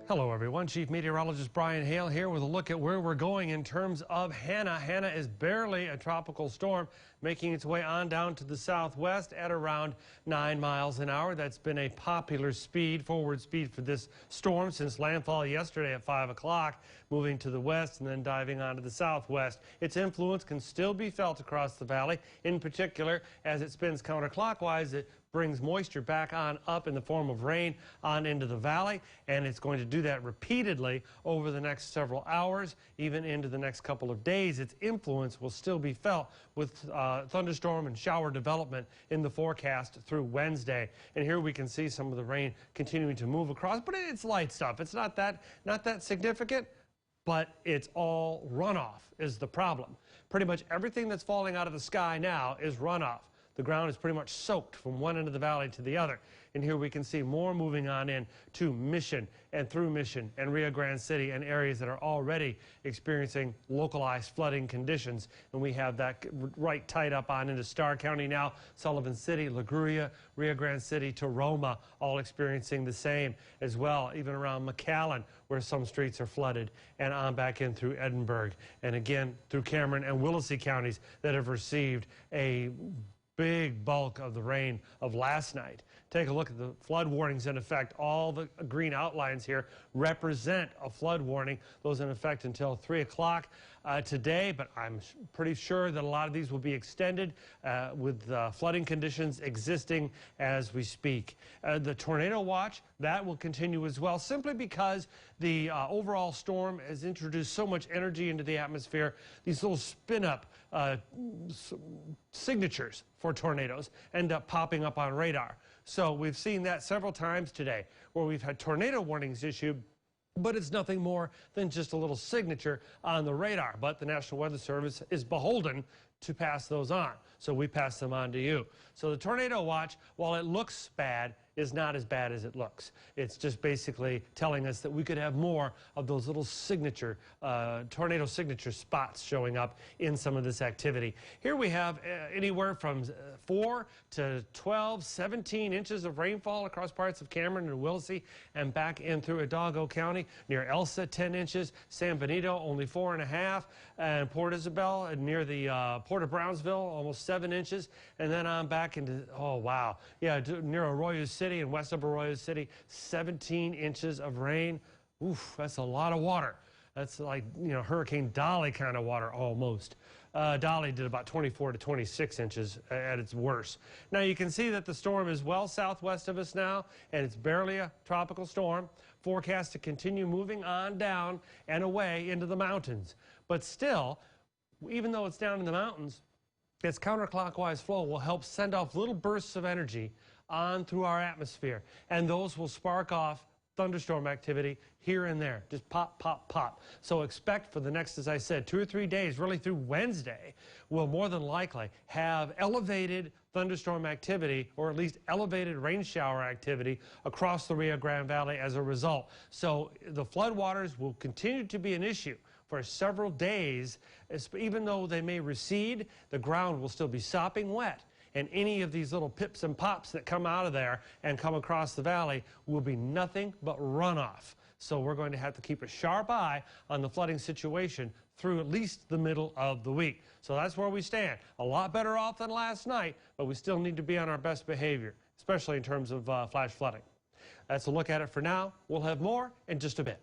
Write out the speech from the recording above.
Hello everyone, Chief Meteorologist Brian Hale here with a look at where we're going in terms of Hanna. Hanna is barely a tropical storm, making its way on down to the southwest at around 9 miles an hour. That's been a popular forward speed for this storm since landfall yesterday at 5 o'clock, moving to the west and then diving onto the southwest. Its influence can still be felt across the valley, in particular as it spins counterclockwise. It brings moisture back on up in the form of rain on into the valley, and it's going to do that repeatedly over the next several hours, even into the next couple of days. Its influence will still be felt with thunderstorm and shower development in the forecast through Wednesday. And here we can see some of the rain continuing to move across, but it's light stuff. It's not that significant, but it's all runoff is the problem. Pretty much everything that's falling out of the sky now is runoff. The ground is pretty much soaked from one end of the valley to the other. And here we can see more moving on in to Mission and through Mission and Rio Grande City and areas that are already experiencing localized flooding conditions. And we have that right tied up on into Starr County now, Sullivan City, La Gruya, Rio Grande City to Roma, all experiencing the same as well, even around McAllen, where some streets are flooded, and on back in through Edinburgh, and again through Cameron and Willacy counties that have received a big bulk of the rain of last night. Take a look at the flood warnings in effect. All the green outlines here represent a flood warning. Those in effect until 3 o'clock today, but I'm pretty sure that a lot of these will be extended with flooding conditions existing as we speak. The tornado watch, that will continue as well, simply because the overall storm has introduced so much energy into the atmosphere. These little spin-up signatures for tornadoes end up popping up on radar. So we've seen that several times today where we've had tornado warnings issued, but it's nothing more than just a little signature on the radar. But the National Weather Service is beholden to pass those on, so we pass them on to you. So the tornado watch, while it looks bad, is not as bad as it looks. It's just basically telling us that we could have more of those little signature, tornado signature spots showing up in some of this activity. Here we have anywhere from 4 to 12, 17 inches of rainfall across parts of Cameron and Willacy and back in through Hidalgo County. Near Elsa, 10 inches. San Benito, only 4.5. And Port Isabel, near the Port of Brownsville, almost 7 inches. And then on back into, oh wow, yeah, near Arroyo City and west of Arroyo City, 17 inches of rain. Oof, that's a lot of water. That's like, you know, Hurricane Dolly kind of water almost. Dolly did about 24 to 26 inches at its worst. Now you can see that the storm is well southwest of us now, and it's barely a tropical storm. Forecast to continue moving on down and away into the mountains. But still, even though it's down in the mountains, its counterclockwise flow will help send off little bursts of energy on through our atmosphere, and those will spark off thunderstorm activity here and there. Just pop, pop, pop. So expect for the next, as I said, 2 or 3 days, really through Wednesday, we'll more than likely have elevated thunderstorm activity, or at least elevated rain shower activity across the Rio Grande Valley as a result. So the floodwaters will continue to be an issue for several days. Even though they may recede, the ground will still be sopping wet. And any of these little pips and pops that come out of there and come across the valley will be nothing but runoff. So we're going to have to keep a sharp eye on the flooding situation through at least the middle of the week. So that's where we stand. A lot better off than last night, but we still need to be on our best behavior, especially in terms of flash flooding. That's a look at it for now. We'll have more in just a bit.